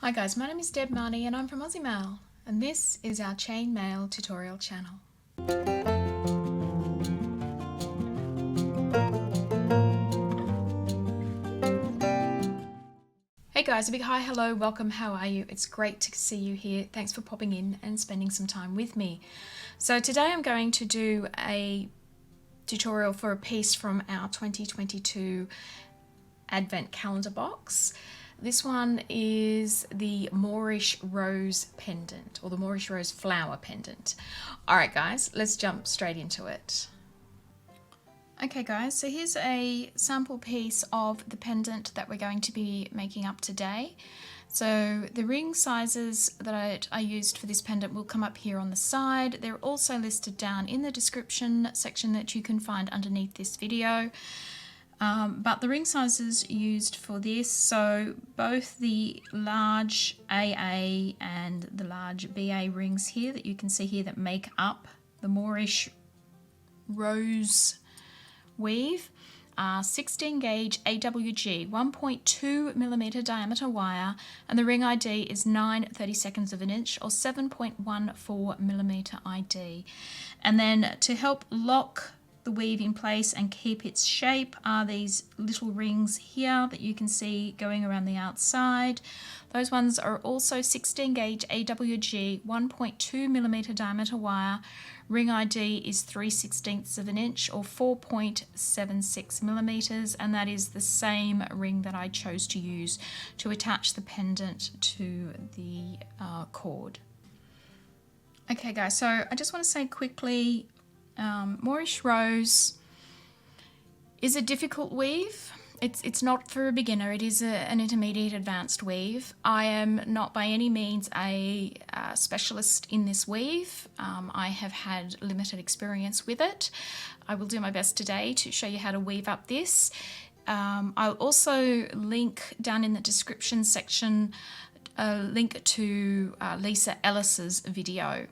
Hi guys, my name is Deb Marty and I'm from Aussie Maille, and this is our Chain Maille tutorial channel. Hey guys, a big hi, hello, welcome, how are you? It's great to see you here. Thanks for popping in and spending some time with me. So today I'm going to do a tutorial for a piece from our 2022 Advent calendar box. This one is the Moorish Rose Pendant, or the Moorish Rose Flower Pendant. Alright guys, let's jump straight into it. Okay guys, so here's a sample piece of the pendant that we're going to be making up today. So the ring sizes that I used for this pendant will come up here on the side. They're also listed down in the description section that you can find underneath this video. But the ring sizes used for this, so both the large AA and the large BA rings here that you can see here that make up the Moorish Rose weave are 16 gauge AWG 1.2mm diameter wire, and the ring ID is 9/32 of an inch or 7.14mm ID. And then to help lock the weave in place and keep its shape are these little rings here that you can see going around the outside. Those ones are also 16 gauge AWG 1.2mm diameter wire. Ring ID is 3/16 of an inch or 4.76mm, and that is the same ring that I chose to use to attach the pendant to the cord. Okay guys, so I just want to say quickly, Moorish Rose is a difficult weave. It's not for a beginner, it is an intermediate advanced weave. I am not by any means a specialist in this weave. I have had limited experience with it. I will do my best today to show you how to weave up this. I'll also link down in the description section a link to Lisa Ellis's video.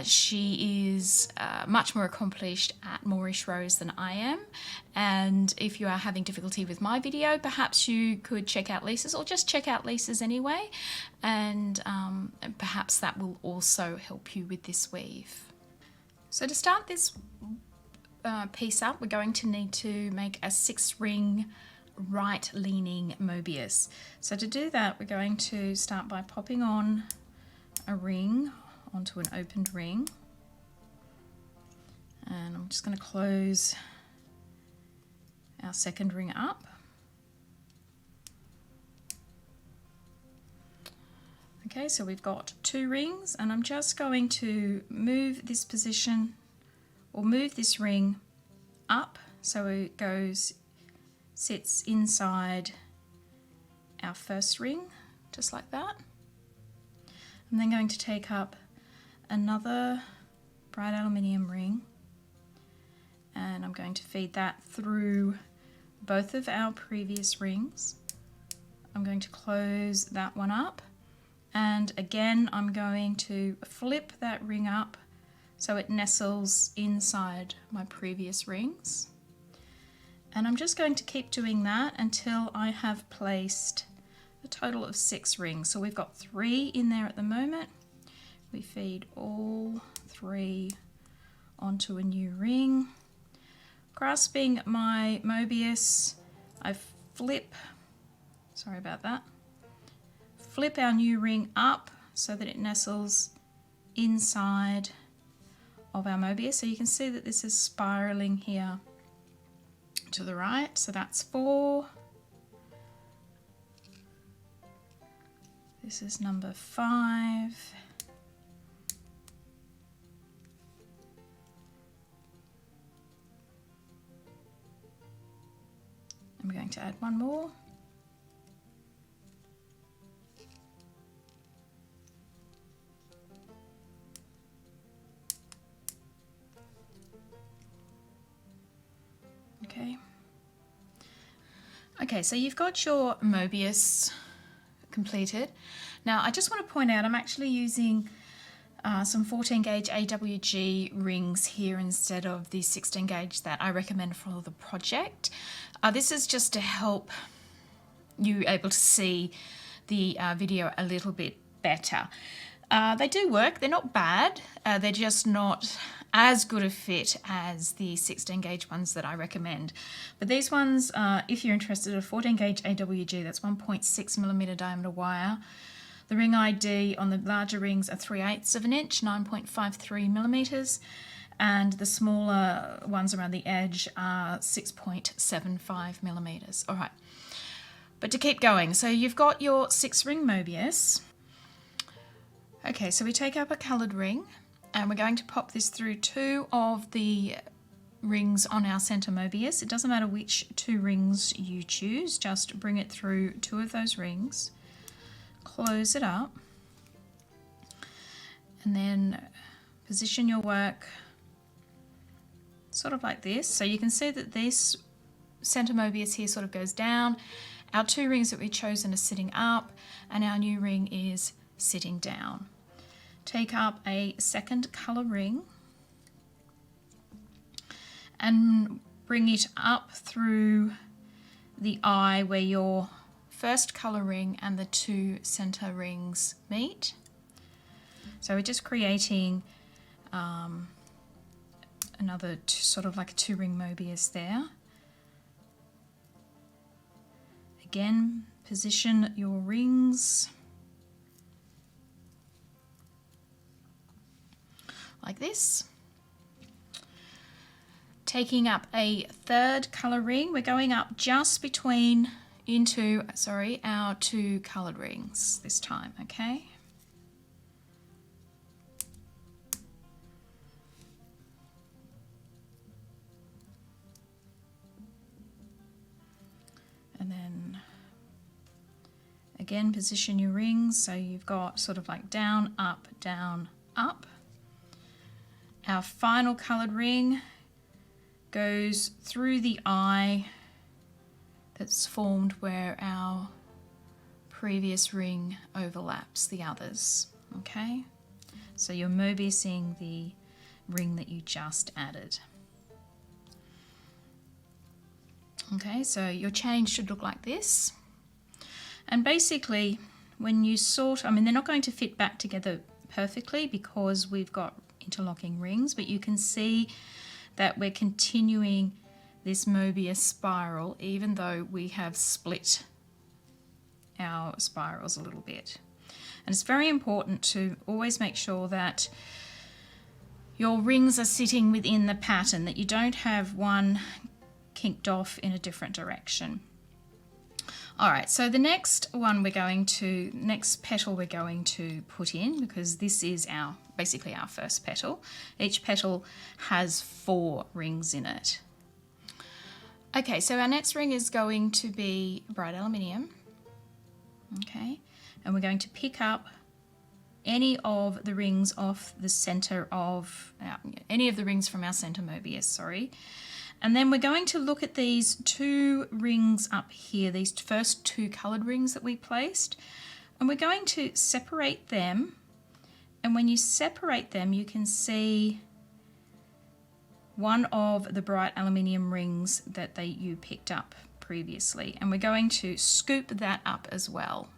She is much more accomplished at Moorish Rose than I am, and if you are having difficulty with my video, perhaps you could check out Lisa's, or just check out Lisa's anyway, and perhaps that will also help you with this weave. So to start this piece up, we're going to need to make a 6-ring right leaning Mobius. So to do that, we're going to start by popping on a ring onto an opened ring, and I'm just going to close our second ring up. Okay, so we've got 2 rings, and I'm just going to move this position, or move this ring up so it sits inside our first ring, just like that. I'm then going to take up another bright aluminium ring, and I'm going to feed that through both of our previous rings. I'm going to close that one up, and again I'm going to flip that ring up so it nestles inside my previous rings, and I'm just going to keep doing that until I have placed a total of 6 rings. So we've got 3 in there at the moment. We feed all 3 onto a new ring. Grasping my Mobius, I flip our new ring up so that it nestles inside of our Mobius. So you can see that this is spiraling here to the right. So that's 4. This is number 5. I'm going to add one more. Okay, so you've got your Mobius completed. Now I just want to point out I'm actually using some 14 gauge AWG rings here instead of the 16 gauge that I recommend for the project. This is just to help you able to see the video a little bit better. They do work, they're not bad, they're just not as good a fit as the 16 gauge ones that I recommend. But these ones, if you're interested, are 14 gauge AWG, that's 1.6 millimeter diameter wire. The ring ID on the larger rings are 3/8 of an inch, 9.53 millimeters, and the smaller ones around the edge are 6.75 millimeters. All right, but to keep going, so you've got your 6-ring Mobius. Okay, so we take up a coloured ring and we're going to pop this through 2 of the rings on our centre Mobius. It doesn't matter which 2 rings you choose, just bring it through 2 of those rings. Close it up and then position your work sort of like this. So you can see that this centre Mobius here sort of goes down. Our 2 rings that we've chosen are sitting up and our new ring is sitting down. Take up a second colour ring and bring it up through the eye where your first colour ring and the 2 centre rings meet. So we're just creating another sort of like a 2-ring Mobius there. Again, position your rings like this. Taking up a third colour ring, we're going up just between our 2 coloured rings this time, okay? And then again, position your rings so you've got sort of like down, up, down, up. Our final coloured ring goes through the eye that's formed where our previous ring overlaps the others, okay? So you're Mobiusing the ring that you just added. Okay, so your chain should look like this. And basically, when you they're not going to fit back together perfectly because we've got interlocking rings, but you can see that we're continuing this Mobius spiral even though we have split our spirals a little bit. And it's very important to always make sure that your rings are sitting within the pattern, that you don't have one kinked off in a different direction. All right, so the next petal we're going to put in, because this is basically our first petal. Each petal has 4 rings in it. Okay, so our next ring is going to be bright aluminium. Okay, and we're going to pick up any of the rings off the center of any of the rings from our center Mobius, sorry. And then we're going to look at these 2 rings up here, these first 2 colored rings that we placed, and we're going to separate them. And when you separate them, you can see one of the bright aluminium rings that you picked up previously, and we're going to scoop that up as well.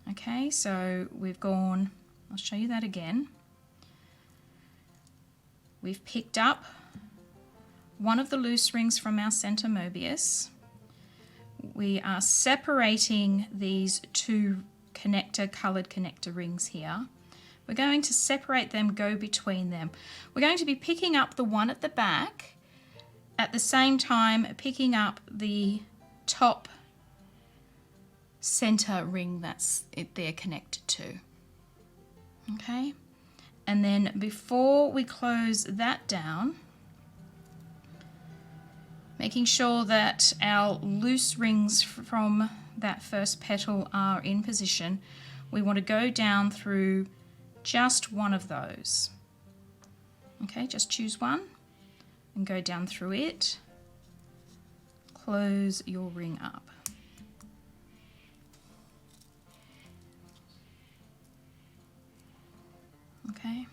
Okay, so I'll show you that again. We've picked up one of the loose rings from our center Mobius. We are separating these 2 colored connector rings here. We're going to separate them, go between them. We're going to be picking up the one at the back, at the same time picking up the top center ring they're connected to. Okay, and then before we close that down, making sure that our loose rings from that first petal are in position, we want to go down through just one of those. Okay, just choose one and go down through it. Close your ring up. Okay,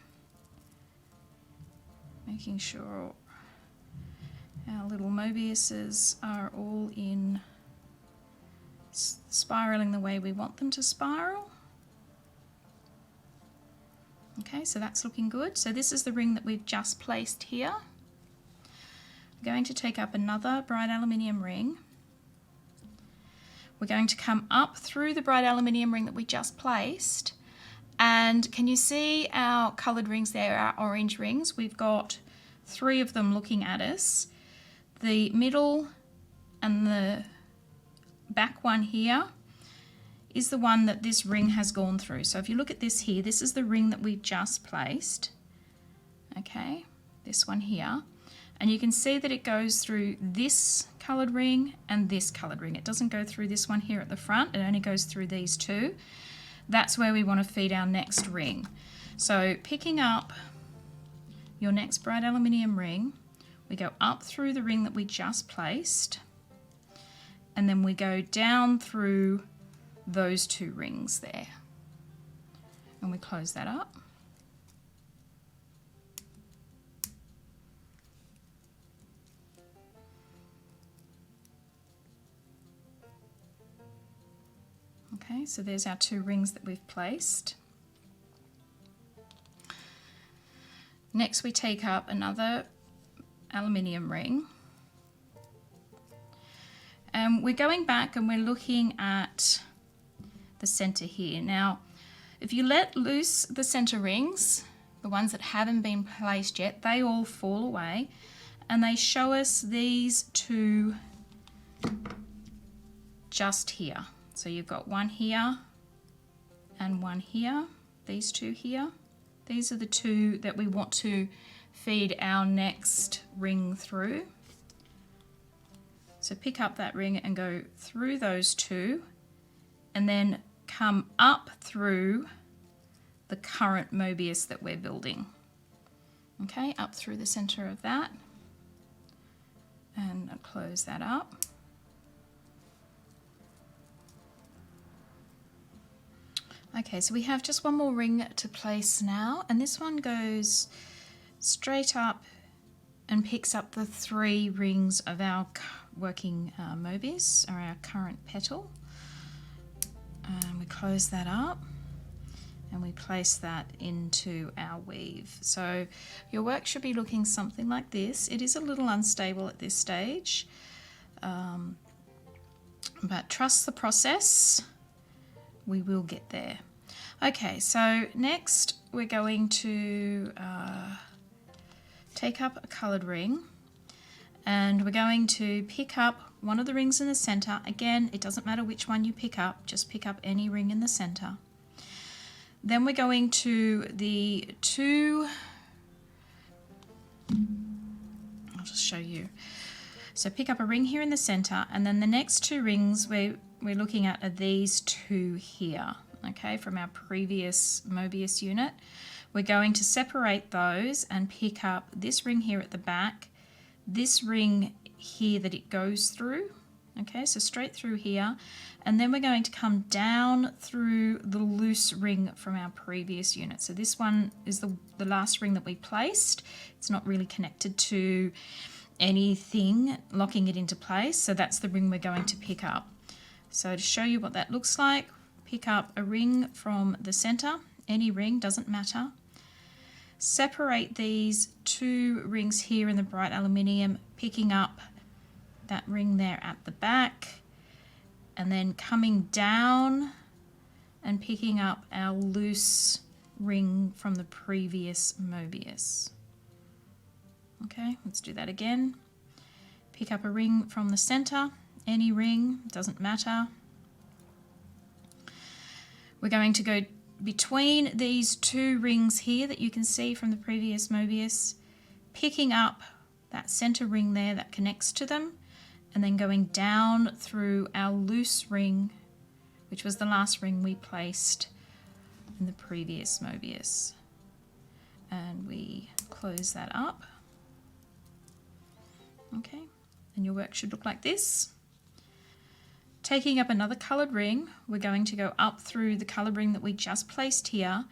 making sure our little Mobiuses are all in spiraling the way we want them to spiral. Okay, so that's looking good. So this is the ring that we've just placed here. I'm going to take up another bright aluminium ring. We're going to come up through the bright aluminium ring that we just placed. And can you see our coloured rings there, our orange rings? We've got 3 of them looking at us. The middle and the back one here is the one that this ring has gone through. So if you look at this here, this is the ring that we've just placed. Okay, this one here. And you can see that it goes through this coloured ring and this coloured ring. It doesn't go through this one here at the front, it only goes through these 2. That's where we want to feed our next ring. So picking up your next bright aluminium ring, we go up through the ring that we just placed, and then we go down through those 2 rings there, and we close that up. Okay, so there's our 2 rings that we've placed. Next we take up another aluminium ring, and we're going back and we're looking at the center here. Now, if you let loose the center rings, the ones that haven't been placed yet, they all fall away, and they show us these 2 just here. So you've got one here and one here, these 2 here. These are the 2 that we want to feed our next ring through. So pick up that ring and go through those 2, and then come up through the current Mobius that we're building. Okay, up through the center of that, and I'll close that up. Okay, so we have just one more ring to place now, and this one goes straight up and picks up the 3 rings of our working Mobius, or our current petal. And we close that up and we place that into our weave. So your work should be looking something like this. It is a little unstable at this stage, but trust the process. We will get there. Okay, so next we're going to take up a coloured ring, and we're going to pick up one of the rings in the centre. Again, it doesn't matter which one you pick up, just pick up any ring in the centre. Then we're going to the 2, I'll just show you. So pick up a ring here in the centre, and then the next 2 rings we're looking at are these 2 here, okay, from our previous Mobius unit. We're going to separate those and pick up this ring here at the back, this ring here that it goes through, okay, so straight through here, and then we're going to come down through the loose ring from our previous unit. So this one is the last ring that we placed. It's not really connected to anything locking it into place, so that's the ring we're going to pick up. So to show you what that looks like, pick up a ring from the center, any ring, doesn't matter. Separate these 2 rings here in the bright aluminium, picking up that ring there at the back, and then coming down and picking up our loose ring from the previous Mobius. Okay, let's do that again. Pick up a ring from the center, any ring, doesn't matter. We're going to go between these 2 rings here that you can see from the previous Mobius, picking up that center ring there that connects to them, and then going down through our loose ring, which was the last ring we placed in the previous Mobius. And we close that up. Okay, and your work should look like this. Taking up another coloured ring, we're going to go up through the coloured ring that we just placed here,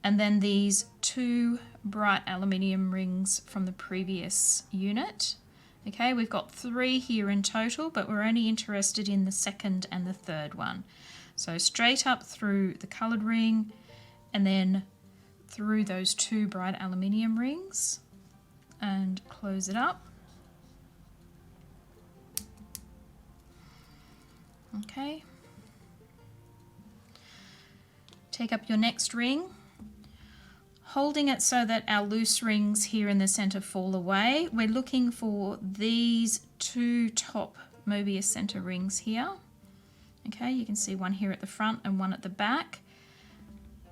and then these 2 bright aluminium rings from the previous unit, Okay, we've got 3 here in total, but we're only interested in the second and the third one. So straight up through the coloured ring and then through those 2 bright aluminium rings and close it up. Okay. Take up your next ring, holding it so that our loose rings here in the center fall away. We're looking for these 2 top Mobius center rings here. Okay, you can see one here at the front and one at the back.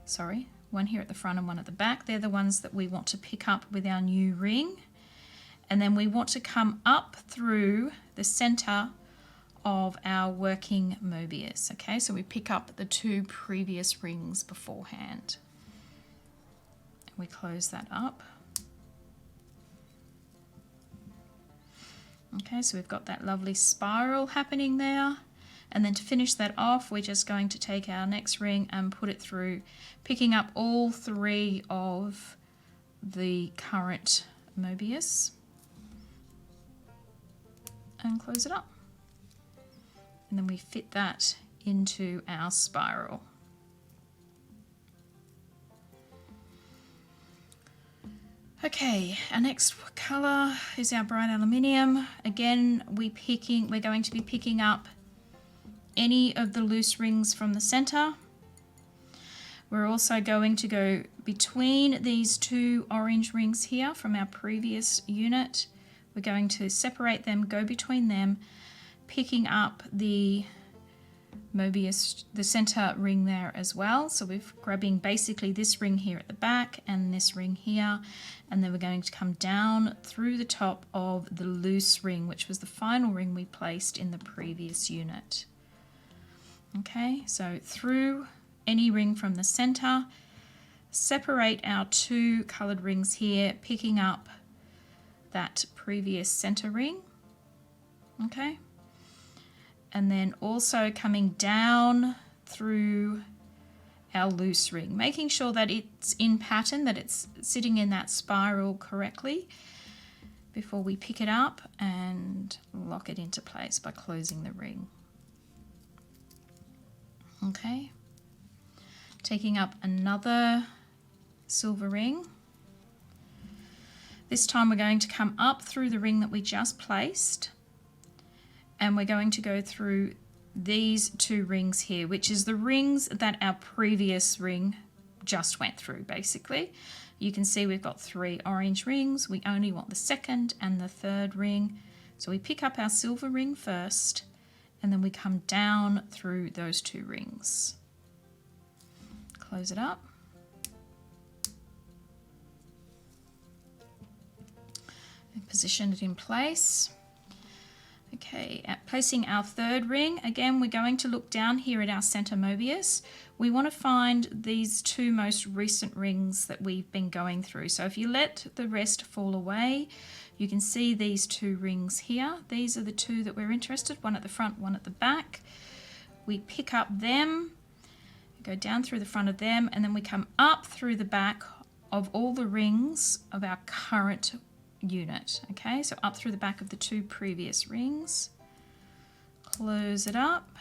Sorry, one here at the front and one at the back. They're the ones that we want to pick up with our new ring. And then we want to come up through the center of our working Mobius. Okay, so we pick up the 2 previous rings beforehand. We close that up. Okay, so we've got that lovely spiral happening there. And then to finish that off, we're just going to take our next ring and put it through, picking up all 3 of the current Mobius and close it up. And then we fit that into our spiral. Okay, our next colour is our bright aluminium. Again, we're going to be picking up any of the loose rings from the centre. We're also going to go between these 2 orange rings here from our previous unit. We're going to separate them, go between them, picking up the Mobius, the center ring there as well. So we're grabbing basically this ring here at the back and this ring here, and then we're going to come down through the top of the loose ring, which was the final ring we placed in the previous unit. Okay, so through any ring from the center, separate our 2 colored rings here, picking up that previous center ring. Okay. And then also coming down through our loose ring, making sure that it's in pattern, that it's sitting in that spiral correctly before we pick it up and lock it into place by closing the ring. Okay, taking up another silver ring. This time we're going to come up through the ring that we just placed, and we're going to go through these 2 rings here, which is the rings that our previous ring just went through basically. You can see we've got 3 orange rings. We only want the second and the third ring. So we pick up our silver ring first, and then we come down through those 2 rings. Close it up. And position it in place. Okay, placing our third ring, again we're going to look down here at our center Mobius. We want to find these 2 most recent rings that we've been going through. So if you let the rest fall away, you can see these 2 rings here. These are the 2 that we're interested, one at the front, one at the back. We pick up them, go down through the front of them, and then we come up through the back of all the rings of our current unit. Okay, so up through the back of the 2 previous rings, close it up,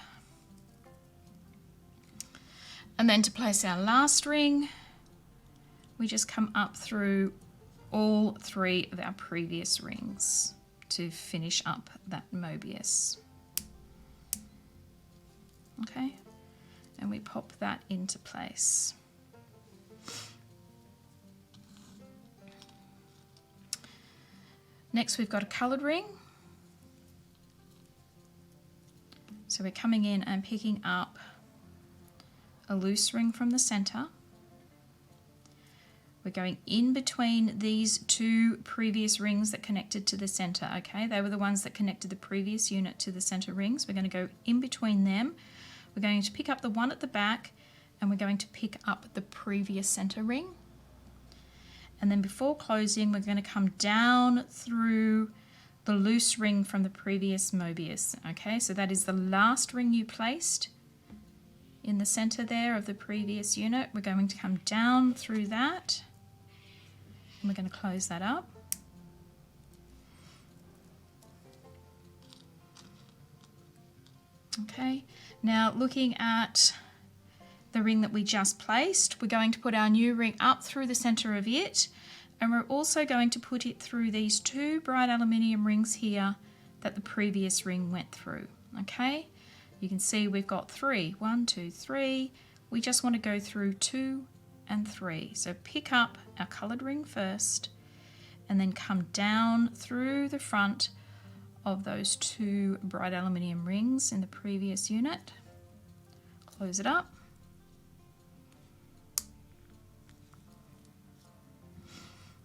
and then to place our last ring, we just come up through all 3 of our previous rings to finish up that Mobius. Okay, and we pop that into place. Next we've got a coloured ring. So we're coming in and picking up a loose ring from the centre. We're going in between these 2 previous rings that connected to the centre, okay? They were the ones that connected the previous unit to the centre rings. We're going to go in between them. We're going to pick up the one at the back, and we're going to pick up the previous centre ring. And then before closing, we're going to come down through the loose ring from the previous Mobius. Okay, so that is the last ring you placed in the center there of the previous unit. We're going to come down through that, and we're going to close that up. Okay, now looking at the ring that we just placed, we're going to put our new ring up through the center of it, and we're also going to put it through these two bright aluminium rings here that the previous ring went through. Okay, you can see we've got 3. 1, 2, 3. We just want to go through 2 and 3. So pick up our coloured ring first and then come down through the front of those 2 bright aluminium rings in the previous unit. Close it up.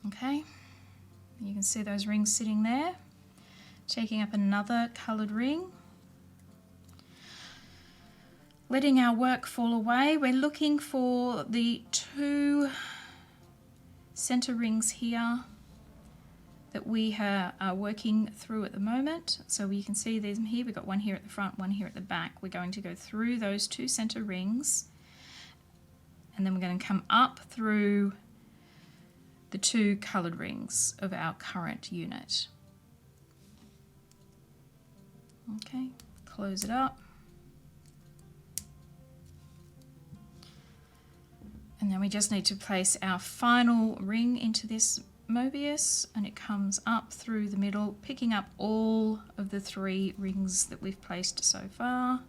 Okay, you can see those rings sitting there. Taking up another coloured ring. Letting our work fall away, we're looking for the 2 centre rings here that we are working through at the moment. So you can see them here. We've got one here at the front, one here at the back. We're going to go through those 2 centre rings, and then we're going to come up through the 2 coloured rings of our current unit. Okay, close it up. And then we just need to place our final ring into this Mobius, and it comes up through the middle, picking up all of the 3 rings that we've placed so far.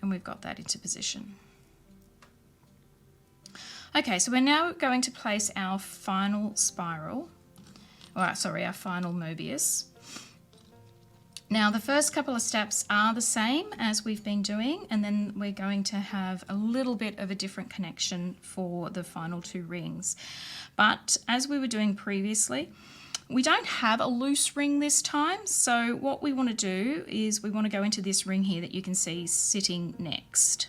And we've got that into position. Okay, so we're now going to place our final spiral, our final Mobius. Now the first couple of steps are the same as we've been doing, and then we're going to have a little bit of a different connection for the final 2 rings. But as we were doing previously, we don't have a loose ring this time, so what we want to do is we want to go into this ring here that you can see sitting next.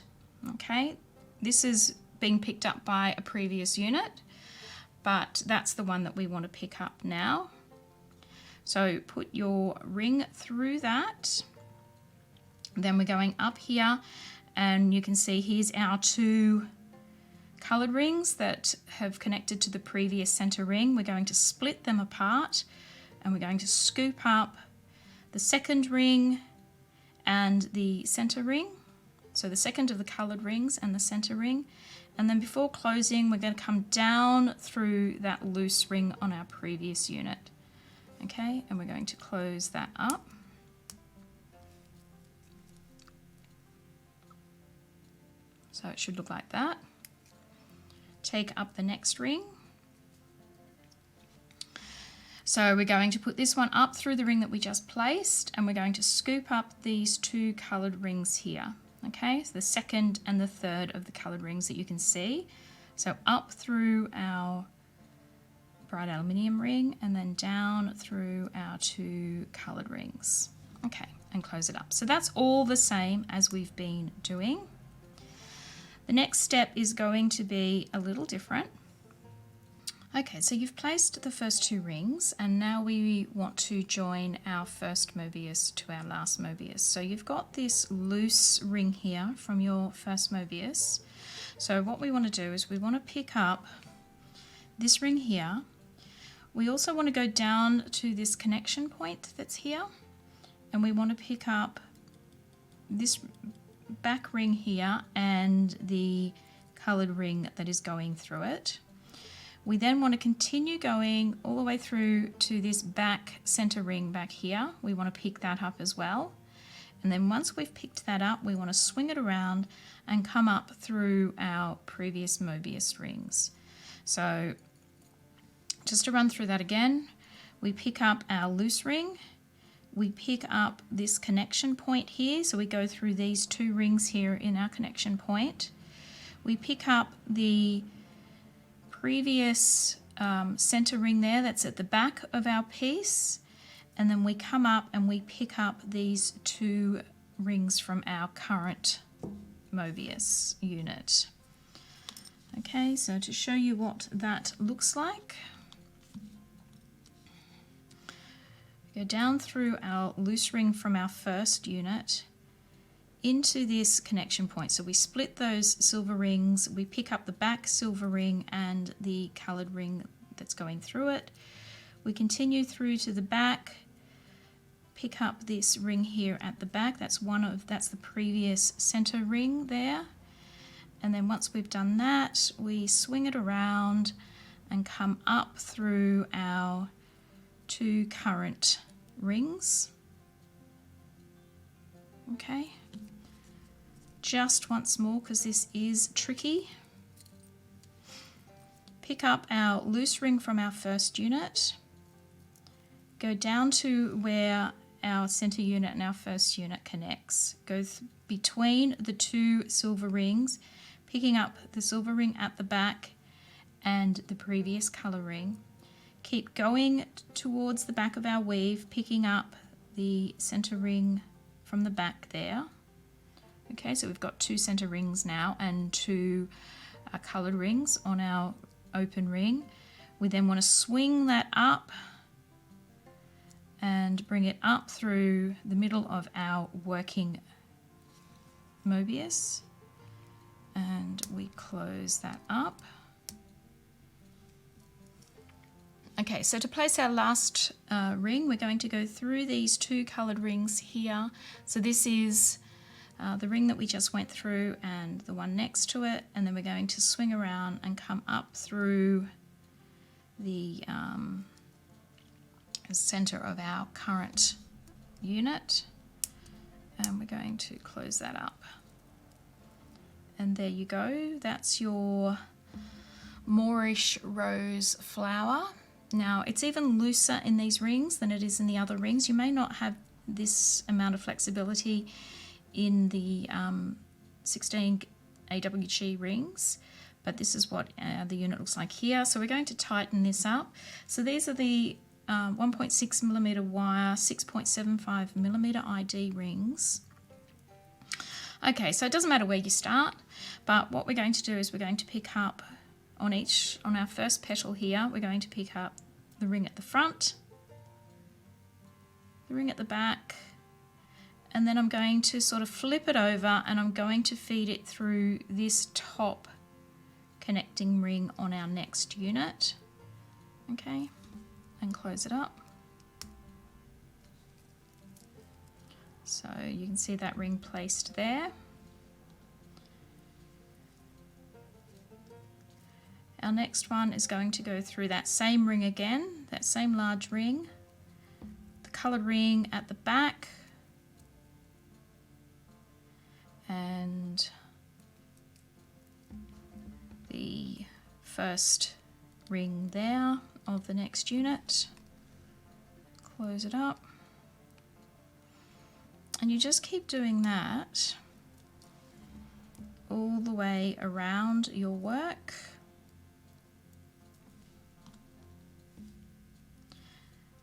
Okay, this is being picked up by a previous unit, but that's the one that we want to pick up now. So put your ring through that. Then we're going up here, and you can see here's our 2 coloured rings that have connected to the previous centre ring. We're going to split them apart, and we're going to scoop up the second ring and the centre ring. So the second of the coloured rings and the centre ring. And then before closing, we're going to come down through that loose ring on our previous unit. Okay, and we're going to close that up. So it should look like that. Take up the next ring. So we're going to put this one up through the ring that we just placed, and we're going to scoop up these 2 coloured rings here. Okay, so the second and the third of the coloured rings that you can see. So up through our bright aluminium ring, and then down through our 2 coloured rings. Okay, and close it up. So that's all the same as we've been doing. The next step is going to be a little different. Okay, so you've placed the first 2 rings, and now we want to join our first Mobius to our last Mobius. So you've got this loose ring here from your first Mobius. So what we want to do is we want to pick up this ring here. We also want to go down to this connection point that's here, and we want to pick up this back ring here and the coloured ring that is going through it. We then want to continue going all the way through to this back centre ring back here. We want to pick that up as well. And then once we've picked that up, we want to swing it around and come up through our previous Mobius rings. So just to run through that again, we pick up our loose ring, we pick up this connection point here, so we go through these 2 rings here in our connection point. We pick up the previous centre ring there that's at the back of our piece, and then we come up and we pick up these 2 rings from our current Mobius unit. Okay, so to show you what that looks like, go down through our loose ring from our first unit into this connection point. So we split those silver rings, we pick up the back silver ring and the coloured ring that's going through it. We continue through to the back, pick up this ring here at the back. That's the previous center ring there. And then once we've done that, we swing it around and come up through our 2 current rings. Okay, just once more because this is tricky. Pick up our loose ring from our first unit, go down to where our center unit and our first unit connects. Go between the 2 silver rings, picking up the silver ring at the back and the previous color ring. Keep going towards the back of our weave, picking up the center ring from the back there. Okay, so we've got 2 center rings now and 2 colored rings on our open ring. We then want to swing that up and bring it up through the middle of our working Mobius, and we close that up. Okay, so to place our last ring, we're going to go through these 2 coloured rings here. So this is the ring that we just went through and the one next to it, and then we're going to swing around and come up through the center of our current unit, and we're going to close that up. And there you go, that's your Moorish Rose flower. Now it's even looser in these rings than it is in the other rings. You may not have this amount of flexibility in the 16 AWG rings, but this is what the unit looks like here. So we're going to tighten this up. So these are the 1.6mm wire, 6.75mm ID rings. Okay, so it doesn't matter where you start, but what we're going to do is we're going to pick up on our first petal here, we're going to pick up the ring at the front, the ring at the back, and then I'm going to sort of flip it over and I'm going to feed it through this top connecting ring on our next unit. Okay, and close it up. So you can see that ring placed there. Our next one is going to go through that same ring again, that same large ring, the coloured ring at the back, and the first ring there of the next unit. Close it up. And you just keep doing that all the way around your work.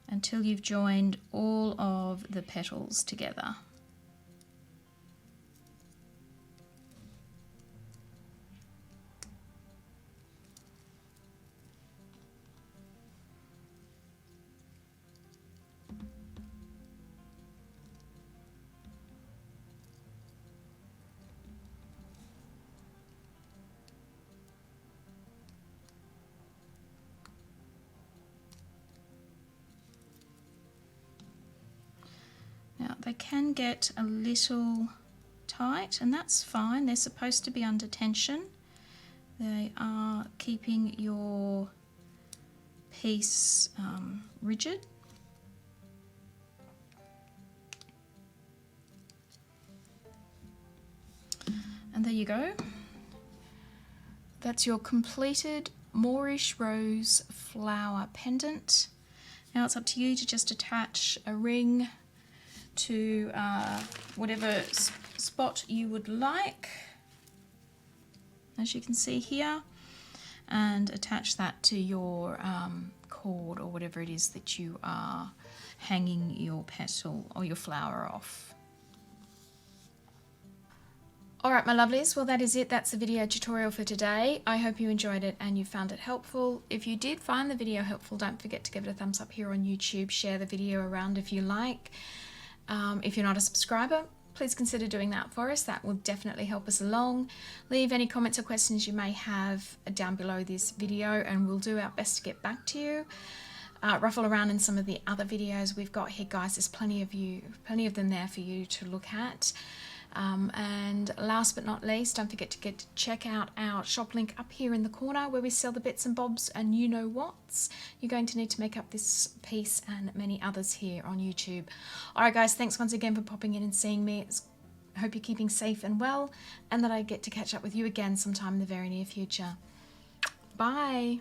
Until you've joined all of the petals together. Now they can get a little tight, and that's fine. They're supposed to be under tension. They are keeping your piece rigid. And there you go. That's your completed Moorish Rose Flower Pendant. Now it's up to you to just attach a ring to whatever spot you would like, as you can see here, and attach that to your cord or whatever it is that you are hanging your petal or your flower off. Alright my lovelies, well that is it. That's the video tutorial for today. I hope you enjoyed it and you found it helpful. If you did find the video helpful, don't forget to give it a thumbs up here on YouTube. Share the video around if you like. If you're not a subscriber, please consider doing that for us. That will definitely help us along. Leave any comments or questions you may have down below this video and we'll do our best to get back to you. ruffle around in some of the other videos we've got here, guys. There's plenty of them there for you to look at. And last but not least, don't forget to check out our shop link up here in the corner where we sell the bits and bobs and you know what's you're going to need to make up this piece and many others here on YouTube. Alright guys, thanks once again for popping in and seeing me. I hope you're keeping safe and well, and that I get to catch up with you again sometime in the very near future. Bye!